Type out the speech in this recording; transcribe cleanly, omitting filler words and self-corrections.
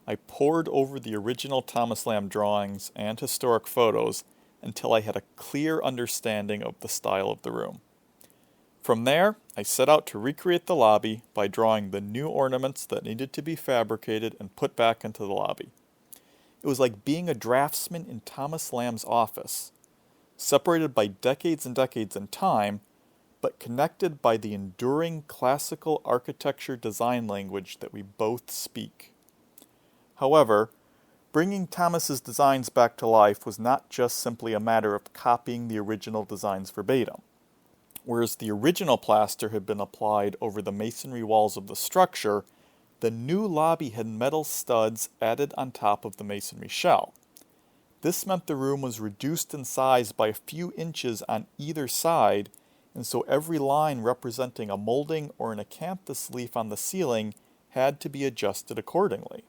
I pored over the original Thomas Lamb drawings and historic photos until I had a clear understanding of the style of the room. From there, I set out to recreate the lobby by drawing the new ornaments that needed to be fabricated and put back into the lobby. It was like being a draftsman in Thomas Lamb's office, separated by decades and decades in time, but connected by the enduring classical architecture design language that we both speak. However, bringing Thomas's designs back to life was not just simply a matter of copying the original designs verbatim. Whereas the original plaster had been applied over the masonry walls of the structure, the new lobby had metal studs added on top of the masonry shell. This meant the room was reduced in size by a few inches on either side, and so every line representing a molding or an acanthus leaf on the ceiling had to be adjusted accordingly.